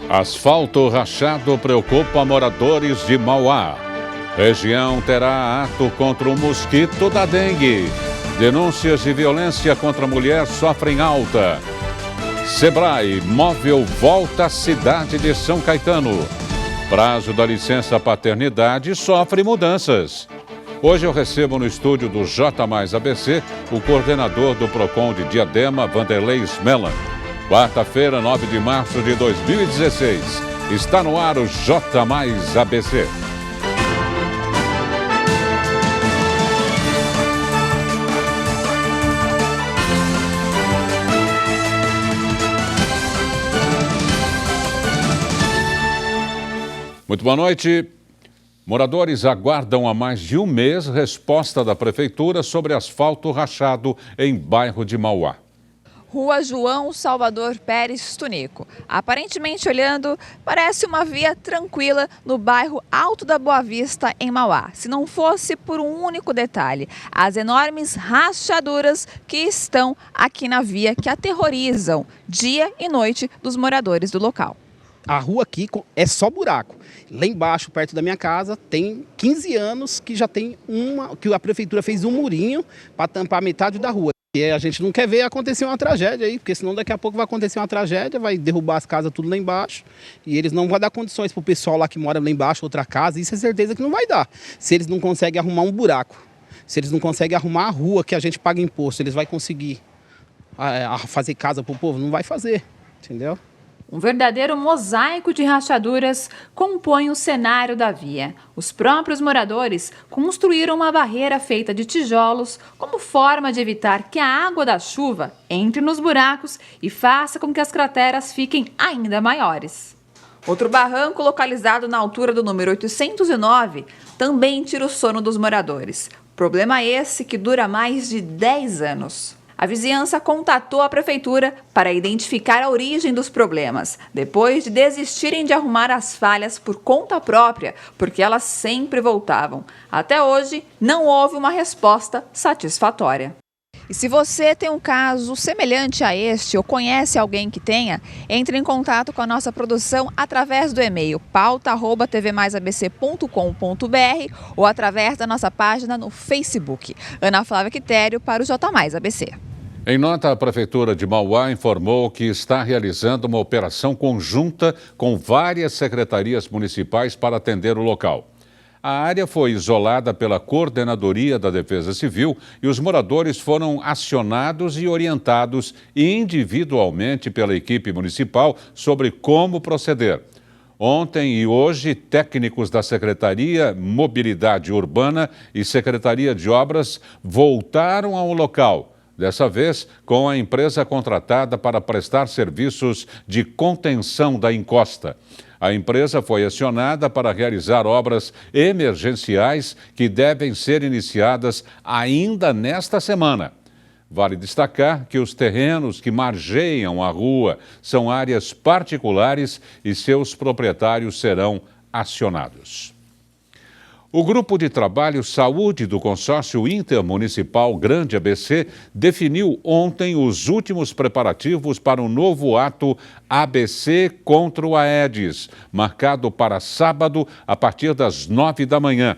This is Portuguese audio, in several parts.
Asfalto rachado preocupa moradores de Mauá. Região terá ato contra o mosquito da dengue. Denúncias de violência contra a mulher sofrem alta. Sebrae Móvel volta à cidade de São Caetano. Prazo da licença paternidade sofre mudanças. Hoje eu recebo no estúdio do J+ABC o coordenador do PROCON de Diadema, Vanderlei Smellan. Quarta-feira, 9 de março de 2016. Está no ar o J+ABC. Muito boa noite. Moradores aguardam há mais de um mês resposta da Prefeitura sobre asfalto rachado em bairro de Mauá. Rua João Salvador Pérez Tunico. Aparentemente olhando, parece uma via tranquila no bairro Alto da Boa Vista, em Mauá. Se não fosse por um único detalhe, as enormes rachaduras que estão aqui na via que aterrorizam dia e noite dos moradores do local. A rua aqui é só buraco. Lá embaixo, perto da minha casa, tem 15 anos que já tem que a prefeitura fez um murinho para tampar metade da rua. E a gente não quer ver acontecer uma tragédia aí, porque senão daqui a pouco vai acontecer uma tragédia, vai derrubar as casas tudo lá embaixo e eles não vão dar condições para o pessoal lá que mora lá embaixo, outra casa, isso é certeza que não vai dar. Se eles não conseguem arrumar um buraco, se eles não conseguem arrumar a rua que a gente paga imposto, eles vão conseguir fazer casa para o povo? Não vai fazer, entendeu? Um verdadeiro mosaico de rachaduras compõe o cenário da via. Os próprios moradores construíram uma barreira feita de tijolos como forma de evitar que a água da chuva entre nos buracos e faça com que as crateras fiquem ainda maiores. Outro barranco localizado na altura do número 809 também tira o sono dos moradores. Problema esse que dura mais de 10 anos. A vizinhança contatou a prefeitura para identificar a origem dos problemas, depois de desistirem de arrumar as falhas por conta própria, porque elas sempre voltavam. Até hoje, não houve uma resposta satisfatória. E se você tem um caso semelhante a este ou conhece alguém que tenha, entre em contato com a nossa produção através do e-mail pauta@tvmaisabc.com.br ou através da nossa página no Facebook. Ana Flávia Quitério para o J+ABC. Em nota, a Prefeitura de Mauá informou que está realizando uma operação conjunta com várias secretarias municipais para atender o local. A área foi isolada pela Coordenadoria da Defesa Civil e os moradores foram acionados e orientados individualmente pela equipe municipal sobre como proceder. Ontem e hoje, técnicos da Secretaria Mobilidade Urbana e Secretaria de Obras voltaram ao local, dessa vez com a empresa contratada para prestar serviços de contenção da encosta. A empresa foi acionada para realizar obras emergenciais que devem ser iniciadas ainda nesta semana. Vale destacar que os terrenos que margeiam a rua são áreas particulares e seus proprietários serão acionados. O Grupo de Trabalho Saúde do Consórcio Intermunicipal Grande ABC definiu ontem os últimos preparativos para o novo ato ABC contra o Aedes, marcado para sábado a partir das 9 da manhã.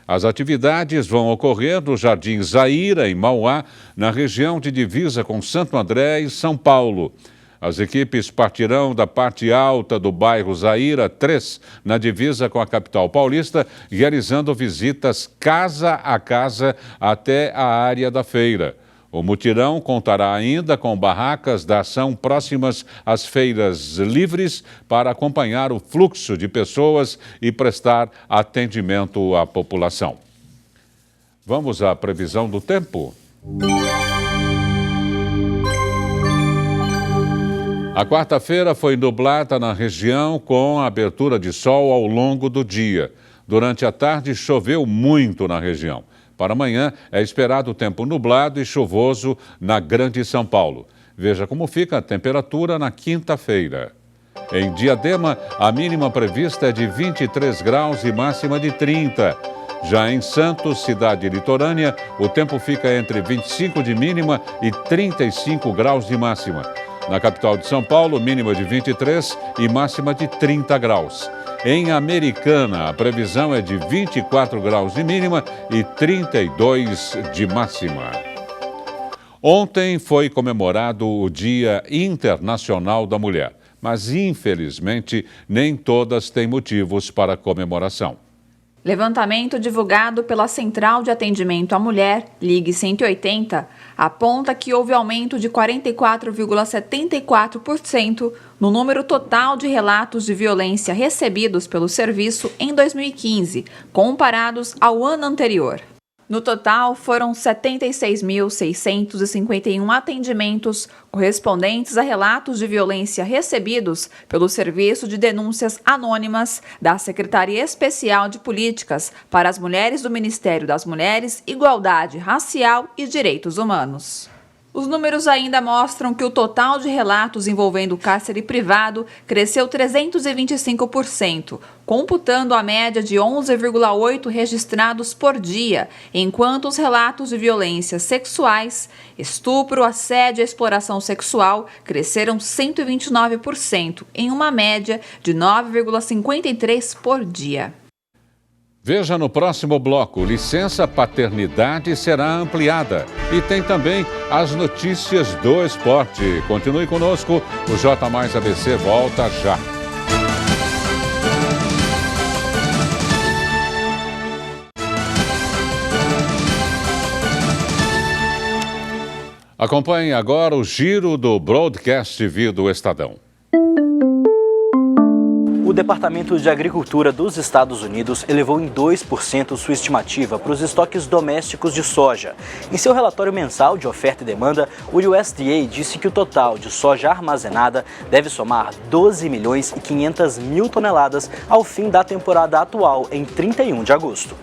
As atividades vão ocorrer no Jardim Zaira, em Mauá, na região de divisa com Santo André e São Paulo. As equipes partirão da parte alta do bairro Zaira 3, na divisa com a capital paulista, realizando visitas casa a casa até a área da feira. O mutirão contará ainda com barracas da ação próximas às feiras livres para acompanhar o fluxo de pessoas e prestar atendimento à população. Vamos à previsão do tempo. A quarta-feira foi nublada na região com a abertura de sol ao longo do dia. Durante a tarde choveu muito na região. Para amanhã é esperado tempo nublado e chuvoso na Grande São Paulo. Veja como fica a temperatura na quinta-feira. Em Diadema, a mínima prevista é de 23 graus e máxima de 30. Já em Santos, cidade litorânea, o tempo fica entre 25 de mínima e 35 graus de máxima. Na capital de São Paulo, mínima de 23 e máxima de 30 graus. Em Americana, a previsão é de 24 graus de mínima e 32 de máxima. Ontem foi comemorado o Dia Internacional da Mulher, mas infelizmente nem todas têm motivos para comemoração. Levantamento divulgado pela Central de Atendimento à Mulher, Ligue 180, aponta que houve aumento de 44,74% no número total de relatos de violência recebidos pelo serviço em 2015, comparados ao ano anterior. No total, foram 76.651 atendimentos correspondentes a relatos de violência recebidos pelo Serviço de Denúncias Anônimas da Secretaria Especial de Políticas para as Mulheres do Ministério das Mulheres, Igualdade Racial e Direitos Humanos. Os números ainda mostram que o total de relatos envolvendo o cárcere privado cresceu 325%, computando a média de 11,8 registrados por dia, enquanto os relatos de violências sexuais, estupro, assédio e exploração sexual cresceram 129%, em uma média de 9,53 por dia. Veja no próximo bloco, licença paternidade será ampliada. E tem também as notícias do esporte. Continue conosco, o J Mais ABC volta já. Acompanhe agora o giro do Broadcast TV do Estadão. O Departamento de Agricultura dos Estados Unidos elevou em 2% sua estimativa para os estoques domésticos de soja. Em seu relatório mensal de oferta e demanda, o USDA disse que o total de soja armazenada deve somar 12 milhões e 500 mil toneladas ao fim da temporada atual, em 31 de agosto.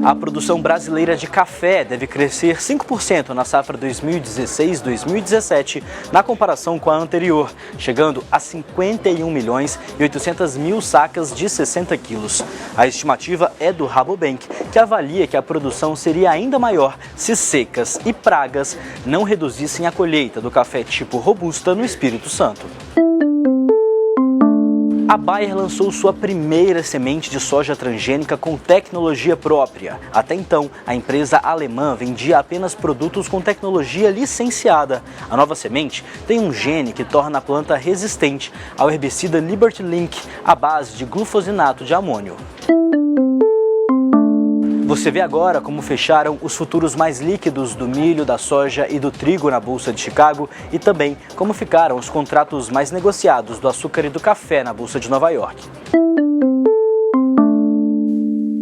A produção brasileira de café deve crescer 5% na safra 2016-2017, na comparação com a anterior, chegando a 51 milhões e 800 mil sacas de 60 quilos. A estimativa é do Rabobank, que avalia que a produção seria ainda maior se secas e pragas não reduzissem a colheita do café tipo Robusta no Espírito Santo. A Bayer lançou sua primeira semente de soja transgênica com tecnologia própria. Até então, a empresa alemã vendia apenas produtos com tecnologia licenciada. A nova semente tem um gene que torna a planta resistente ao herbicida Liberty Link, à base de glufosinato de amônio. Você vê agora como fecharam os futuros mais líquidos do milho, da soja e do trigo na Bolsa de Chicago e também como ficaram os contratos mais negociados do açúcar e do café na Bolsa de Nova York.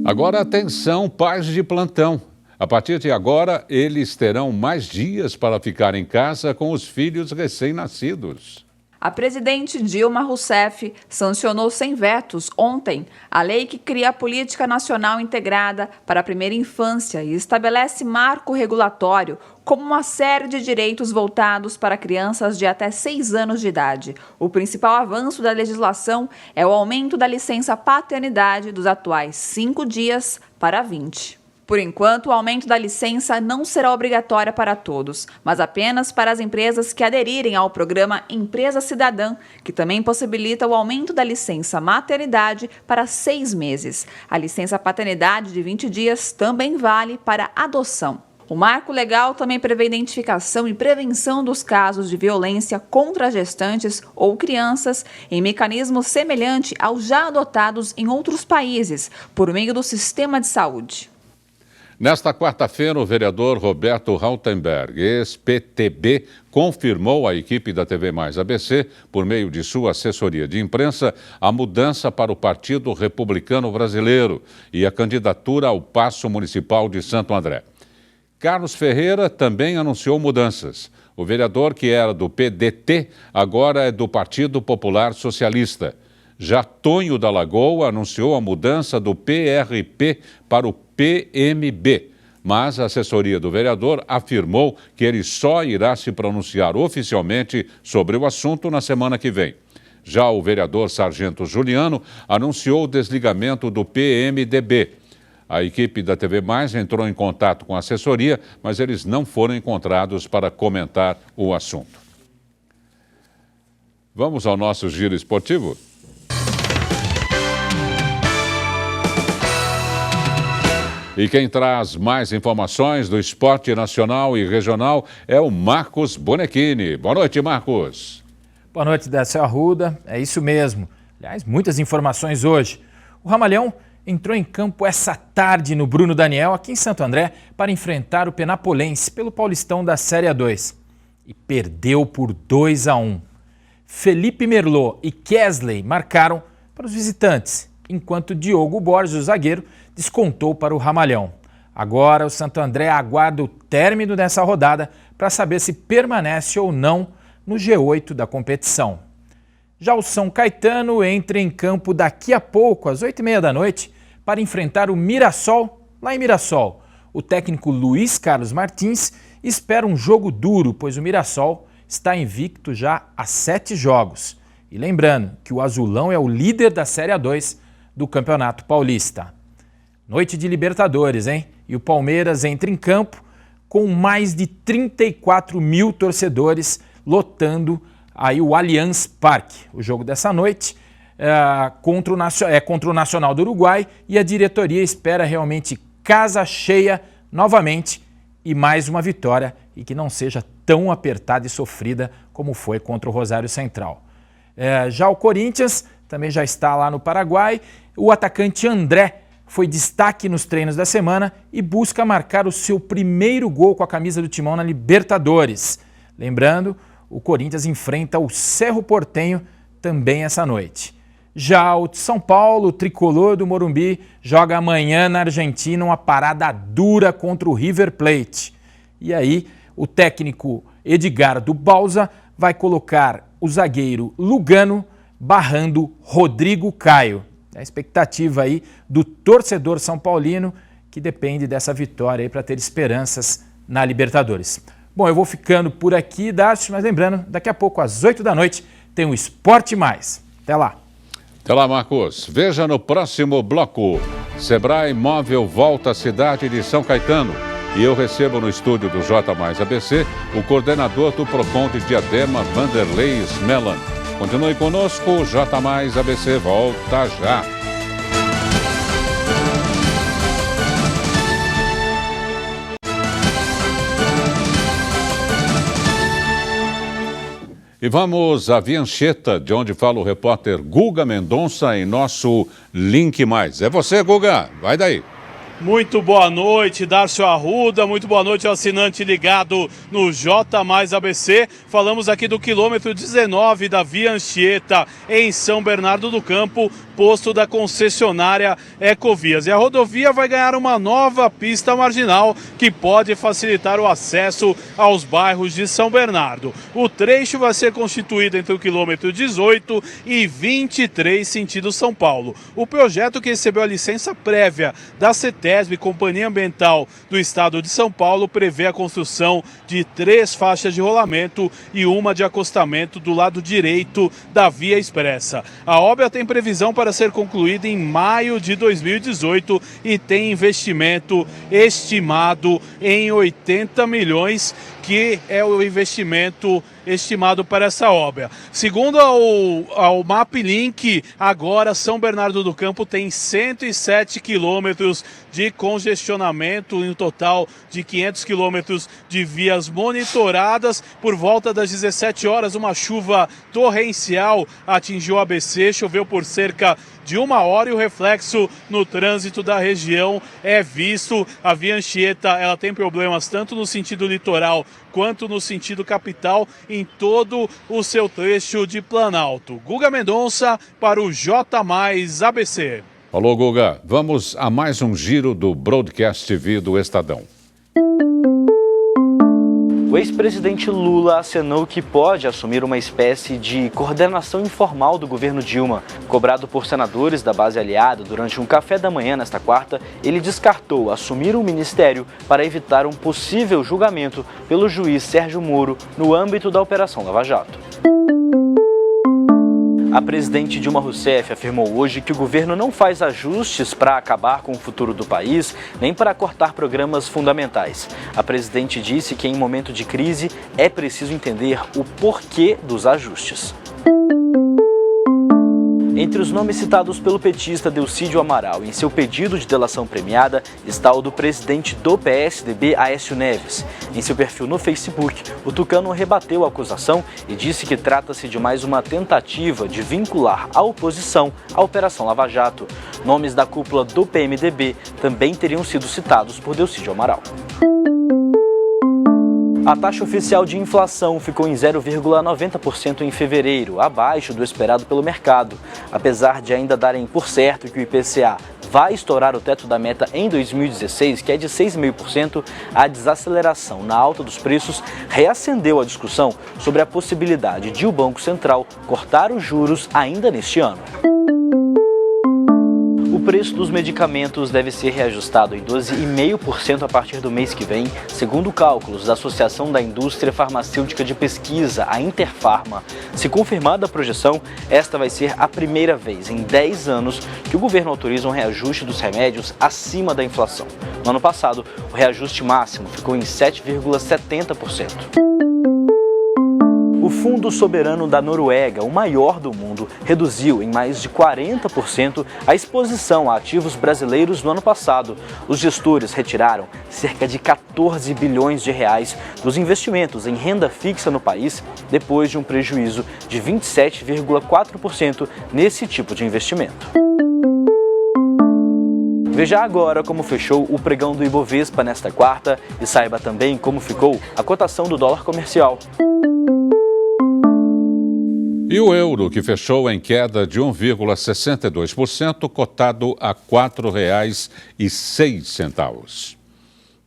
Agora atenção, pais de plantão. A partir de agora, eles terão mais dias para ficar em casa com os filhos recém-nascidos. A presidente Dilma Rousseff sancionou sem vetos ontem a lei que cria a Política Nacional Integrada para a Primeira Infância e estabelece marco regulatório como uma série de direitos voltados para crianças de até 6 anos de idade. O principal avanço da legislação é o aumento da licença paternidade dos atuais 5 dias para 20. Por enquanto, o aumento da licença não será obrigatória para todos, mas apenas para as empresas que aderirem ao programa Empresa Cidadã, que também possibilita o aumento da licença maternidade para 6 meses. A licença paternidade de 20 dias também vale para adoção. O marco legal também prevê identificação e prevenção dos casos de violência contra gestantes ou crianças em mecanismo semelhante aos já adotados em outros países, por meio do sistema de saúde. Nesta quarta-feira, o vereador Roberto Rautenberg, ex-PTB, confirmou à equipe da TV Mais ABC, por meio de sua assessoria de imprensa, a mudança para o Partido Republicano Brasileiro e a candidatura ao Paço Municipal de Santo André. Carlos Ferreira também anunciou mudanças. O vereador, que era do PDT, agora é do Partido Popular Socialista. Já Tonho da Lagoa anunciou a mudança do PRP para o PMB, mas a assessoria do vereador afirmou que ele só irá se pronunciar oficialmente sobre o assunto na semana que vem. Já o vereador Sargento Juliano anunciou o desligamento do PMDB. A equipe da TV Mais entrou em contato com a assessoria, mas eles não foram encontrados para comentar o assunto. Vamos ao nosso giro esportivo? E quem traz mais informações do esporte nacional e regional é o Marcos Bonechini. Boa noite, Marcos. Boa noite, Décio Arruda. É isso mesmo. Aliás, muitas informações hoje. O Ramalhão entrou em campo essa tarde no Bruno Daniel, aqui em Santo André, para enfrentar o Penapolense pelo Paulistão da Série A2. E perdeu por 2-1. Felipe Merlot e Kesley marcaram para os visitantes, enquanto Diogo Borges, o zagueiro, descontou para o Ramalhão. Agora o Santo André aguarda o término dessa rodada para saber se permanece ou não no G8 da competição. Já o São Caetano entra em campo daqui a pouco, às 8h30 da noite, para enfrentar o Mirassol, lá em Mirassol. O técnico Luiz Carlos Martins espera um jogo duro, pois o Mirassol está invicto já há 7 jogos. E lembrando que o Azulão é o líder da Série A2 do Campeonato Paulista. Noite de Libertadores, hein? E o Palmeiras entra em campo com mais de 34 mil torcedores lotando aí o Allianz Parque. O jogo dessa noite é contra o Nacional do Uruguai e a diretoria espera realmente casa cheia novamente e mais uma vitória e que não seja tão apertada e sofrida como foi contra o Rosário Central. Já o Corinthians também já está lá no Paraguai. O atacante André foi destaque nos treinos da semana e busca marcar o seu primeiro gol com a camisa do Timão na Libertadores. Lembrando, o Corinthians enfrenta o Cerro Porteño também essa noite. Já o de São Paulo, o tricolor do Morumbi, joga amanhã na Argentina uma parada dura contra o River Plate. E aí, o técnico Edgardo Balsa vai colocar o zagueiro Lugano barrando Rodrigo Caio. A expectativa aí do torcedor são paulino que depende dessa vitória aí para ter esperanças na Libertadores. Bom, eu vou ficando por aqui, Dácio, mas lembrando, daqui a pouco às 8 da noite tem o Esporte Mais. Até lá. Até lá, Marcos. Veja no próximo bloco. Sebrae Móvel volta à cidade de São Caetano. E eu recebo no estúdio do J Mais ABC o coordenador do Procon de Diadema, Vanderlei Smellan. Continue conosco, o J Mais ABC volta já. E vamos à Via Anchieta, de onde fala o repórter Guga Mendonça em nosso Link Mais. É você, Guga, vai daí. Muito boa noite, Dárcio Arruda, muito boa noite ao assinante ligado no J Mais ABC. Falamos aqui do quilômetro 19 da Via Anchieta, em São Bernardo do Campo, posto da concessionária Ecovias. E a rodovia vai ganhar uma nova pista marginal que pode facilitar o acesso aos bairros de São Bernardo. O trecho vai ser constituído entre o quilômetro 18 e 23, sentido São Paulo. O projeto, que recebeu a licença prévia da CETESB, Companhia Ambiental do Estado de São Paulo, prevê a construção de 3 faixas de rolamento e uma de acostamento do lado direito da via expressa. A obra tem previsão para ser concluída em maio de 2018 e tem investimento estimado em 80 milhões, que é o investimento estimado para essa obra. Segundo ao MapLink, agora São Bernardo do Campo tem 107 quilômetros de congestionamento, em um total de 500 quilômetros de vias monitoradas. Por volta das 17 horas, uma chuva torrencial atingiu o ABC, choveu por cerca de 1 hora e o reflexo no trânsito da região é visto. A Via Anchieta, ela tem problemas tanto no sentido litoral quanto no sentido capital, em todo o seu trecho de Planalto. Guga Mendonça para o J Mais ABC. Alô, Guga. Vamos a mais um giro do Broadcast TV do Estadão. O ex-presidente Lula acenou que pode assumir uma espécie de coordenação informal do governo Dilma. Cobrado por senadores da base aliada durante um café da manhã nesta quarta, ele descartou assumir um ministério para evitar um possível julgamento pelo juiz Sérgio Moro no âmbito da Operação Lava Jato. A presidente Dilma Rousseff afirmou hoje que o governo não faz ajustes para acabar com o futuro do país, nem para cortar programas fundamentais. A presidente disse que em momento de crise é preciso entender o porquê dos ajustes. Entre os nomes citados pelo petista Delcídio Amaral em seu pedido de delação premiada está o do presidente do PSDB, Aécio Neves. Em seu perfil no Facebook, o tucano rebateu a acusação e disse que trata-se de mais uma tentativa de vincular a oposição à Operação Lava Jato. Nomes da cúpula do PMDB também teriam sido citados por Delcídio Amaral. A taxa oficial de inflação ficou em 0,90% em fevereiro, abaixo do esperado pelo mercado. Apesar de ainda darem por certo que o IPCA vai estourar o teto da meta em 2016, que é de 6,5%, a desaceleração na alta dos preços reacendeu a discussão sobre a possibilidade de o Banco Central cortar os juros ainda neste ano. O preço dos medicamentos deve ser reajustado em 12,5% a partir do mês que vem, segundo cálculos da Associação da Indústria Farmacêutica de Pesquisa, a Interfarma. Se confirmada a projeção, esta vai ser a primeira vez em 10 anos que o governo autoriza um reajuste dos remédios acima da inflação. No ano passado, o reajuste máximo ficou em 7,70%. O Fundo Soberano da Noruega, o maior do mundo, reduziu em mais de 40% a exposição a ativos brasileiros no ano passado. Os gestores retiraram cerca de 14 bilhões de reais dos investimentos em renda fixa no país, depois de um prejuízo de 27,4% nesse tipo de investimento. Veja agora como fechou o pregão do Ibovespa nesta quarta e saiba também como ficou a cotação do dólar comercial. E o euro, que fechou em queda de 1,62%, cotado a R$ 4,06.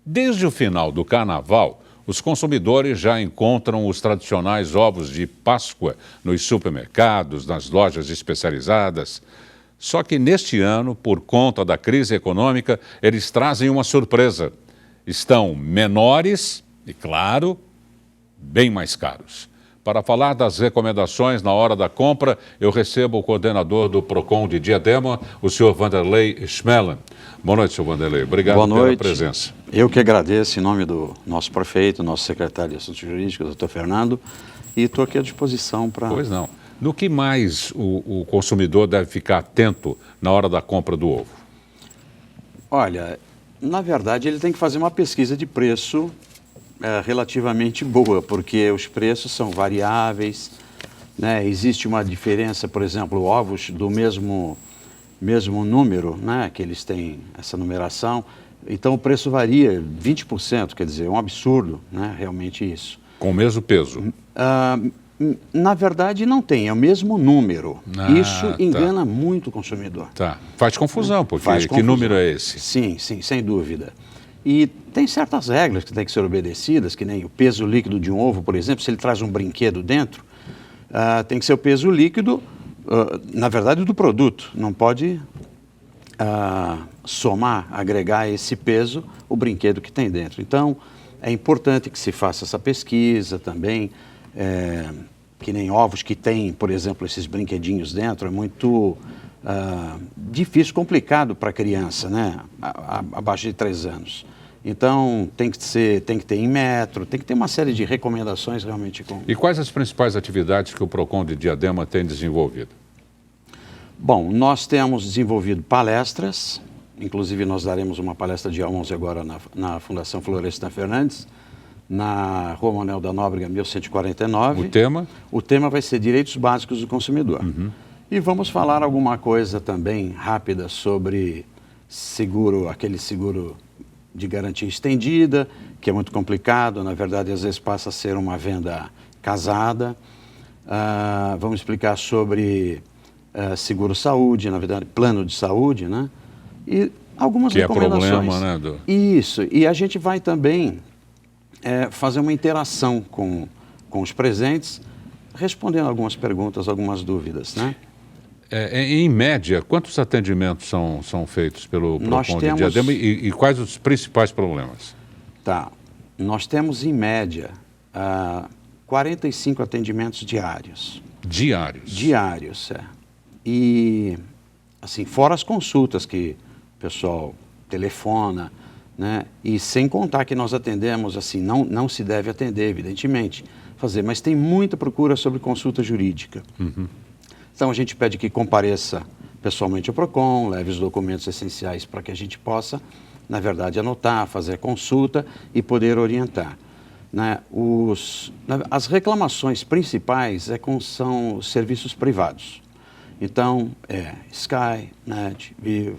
Desde o final do carnaval, os consumidores já encontram os tradicionais ovos de Páscoa nos supermercados, nas lojas especializadas. Só que neste ano, por conta da crise econômica, eles trazem uma surpresa. Estão menores e, claro, bem mais caros. Para falar das recomendações na hora da compra, eu recebo o coordenador do PROCON de Diadema, o senhor Vanderlei Schmellen. Boa noite, senhor Vanderlei. Obrigado pela presença. Eu que agradeço em nome do nosso prefeito, nosso secretário de Assuntos Jurídicos, doutor Fernando, e estou aqui à disposição para... Pois não. No que mais o consumidor deve ficar atento na hora da compra do ovo? Olha, na verdade ele tem que fazer uma pesquisa de preço relativamente boa, porque os preços são variáveis, né? Existe uma diferença, por exemplo, ovos do mesmo número, né? Que eles têm essa numeração, então o preço varia 20%, quer dizer, é um absurdo, né? Realmente isso. Com o mesmo peso? Na verdade não tem, é o mesmo número. Isso engana muito o consumidor. Tá. Faz confusão, porque que número é esse? Sim, sem dúvida. E tem certas regras que têm que ser obedecidas, que nem o peso líquido de um ovo, por exemplo, se ele traz um brinquedo dentro, tem que ser o peso líquido, na verdade, do produto. Não pode somar, agregar esse peso o brinquedo que tem dentro. Então, é importante que se faça essa pesquisa também, que nem ovos que tem, por exemplo, esses brinquedinhos dentro, é muito difícil, complicado para a criança, né? Abaixo de 3 anos. Então, tem que ter em metro, tem que ter uma série de recomendações realmente. E quais as principais atividades que o PROCON de Diadema tem desenvolvido? Bom, nós temos desenvolvido palestras, inclusive nós daremos uma palestra dia 11 agora na Fundação Florestan Fernandes, na Rua Manuel da Nóbrega, 1149. O tema? O tema vai ser Direitos Básicos do Consumidor. Uhum. E vamos falar alguma coisa também rápida sobre seguro, aquele seguro de garantia estendida, que é muito complicado, na verdade às vezes passa a ser uma venda casada. Vamos explicar sobre seguro-saúde, na verdade plano de saúde, né? E algumas recomendações. Que é problema, né? Isso, e a gente vai também fazer uma interação com os presentes, respondendo algumas perguntas, algumas dúvidas, né? Em média, quantos atendimentos são feitos pelo PROCON de Diadema e quais os principais problemas? Tá. Nós temos, em média, 45 atendimentos diários. Diários? Diários, é. E, assim, fora as consultas que o pessoal telefona, né? E sem contar que nós atendemos, assim, não se deve atender, evidentemente, mas tem muita procura sobre consulta jurídica. Então, a gente pede que compareça pessoalmente ao PROCON, leve os documentos essenciais para que a gente possa, na verdade, anotar, fazer consulta e poder orientar. Né? As reclamações principais são os serviços privados. Então, Sky, NET, Vivo,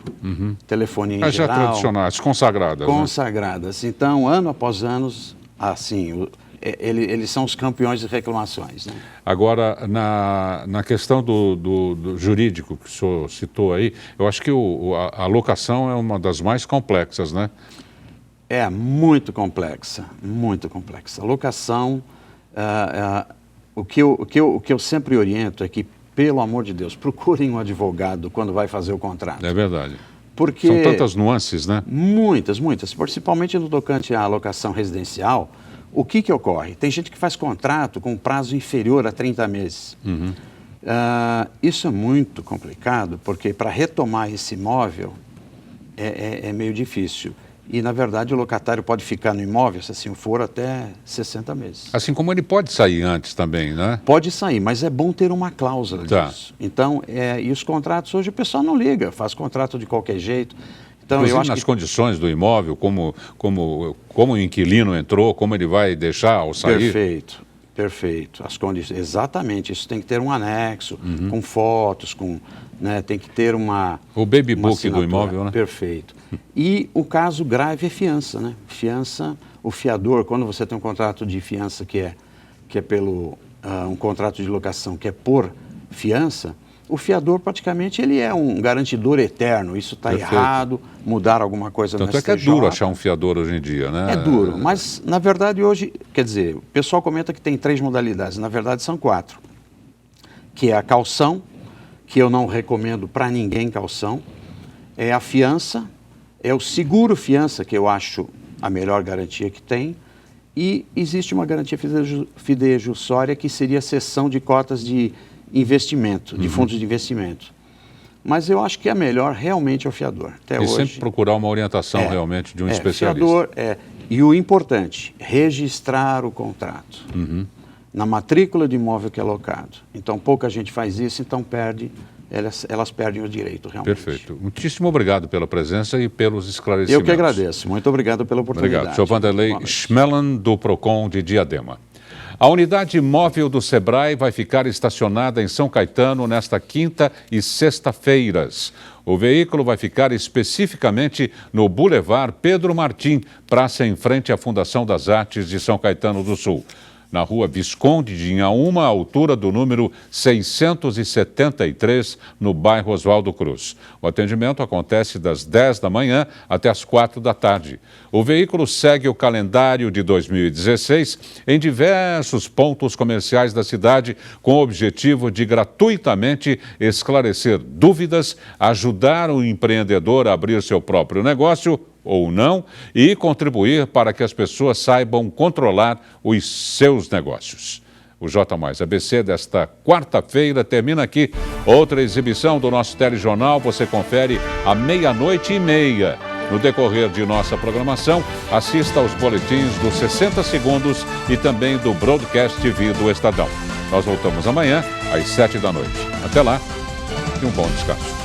telefonia em já geral. tradicionais, consagradas. Consagradas. Né? Então, ano após ano, assim, eles são os campeões de reclamações. Né? Agora, na questão do jurídico que o senhor citou aí, eu acho que a locação é uma das mais complexas, né? É muito complexa, muito complexa. A locação, o que eu sempre oriento é que, pelo amor de Deus, procurem um advogado quando vai fazer o contrato. É verdade. Porque são tantas nuances, né? Muitas, principalmente no tocante à locação residencial. O que ocorre? Tem gente que faz contrato com prazo inferior a 30 meses. Isso é muito complicado, porque para retomar esse imóvel é meio difícil. E, na verdade, o locatário pode ficar no imóvel, se assim for, até 60 meses. Assim como ele pode sair antes também, né? Pode sair, mas é bom ter uma cláusula disso. Então, e os contratos hoje o pessoal não liga, faz contrato de qualquer jeito. Então, inclusive eu acho nas condições do imóvel, como o inquilino entrou, como ele vai deixar ao sair. Perfeito. As condições, exatamente, isso tem que ter um anexo, com fotos, né, tem que ter o baby book do imóvel, né? Perfeito. E o caso grave é fiança, né? Fiança, o fiador, quando você tem um contrato de fiança que é pelo um contrato de locação que é por fiança, o fiador praticamente ele é um garantidor eterno. Isso está errado, mudar alguma coisa no STJ. Tanto é que é duro achar um fiador hoje em dia, né? É duro, mas na verdade hoje, quer dizer, o pessoal comenta que tem 3 modalidades, na verdade são 4. Que é a caução, que eu não recomendo para ninguém caução, é a fiança, é o seguro fiança, que eu acho a melhor garantia que tem, e existe uma garantia fidejussória que seria a cessão de cotas de investimento, de fundos de investimento. Mas eu acho que a melhor realmente é o fiador. Até hoje, sempre procurar uma orientação realmente de um especialista. Fiador e o importante, registrar o contrato na matrícula de imóvel que é alocado. Então, pouca gente faz isso, então elas perdem o direito realmente. Perfeito. Muitíssimo obrigado pela presença e pelos esclarecimentos. Eu que agradeço. Muito obrigado pela oportunidade. Obrigado. Sr. Vanderlei Schmellan, do PROCON de Diadema. A unidade móvel do SEBRAE vai ficar estacionada em São Caetano nesta quinta e sexta-feiras. O veículo vai ficar especificamente no Boulevard Pedro Martim, praça em frente à Fundação das Artes de São Caetano do Sul, na rua Visconde de Inhaúma, à altura do número 673, no bairro Oswaldo Cruz. O atendimento acontece das 10 da manhã até as 4 da tarde. O veículo segue o calendário de 2016 em diversos pontos comerciais da cidade, com o objetivo de gratuitamente esclarecer dúvidas, ajudar o empreendedor a abrir seu próprio negócio ou não, e contribuir para que as pessoas saibam controlar os seus negócios. O J Mais ABC desta quarta-feira termina aqui. Outra exibição do nosso telejornal você confere à 00:30. No decorrer de nossa programação, assista aos boletins dos 60 segundos e também do Broadcast TV do Estadão. Nós voltamos amanhã às 7 da noite. Até lá e um bom descanso.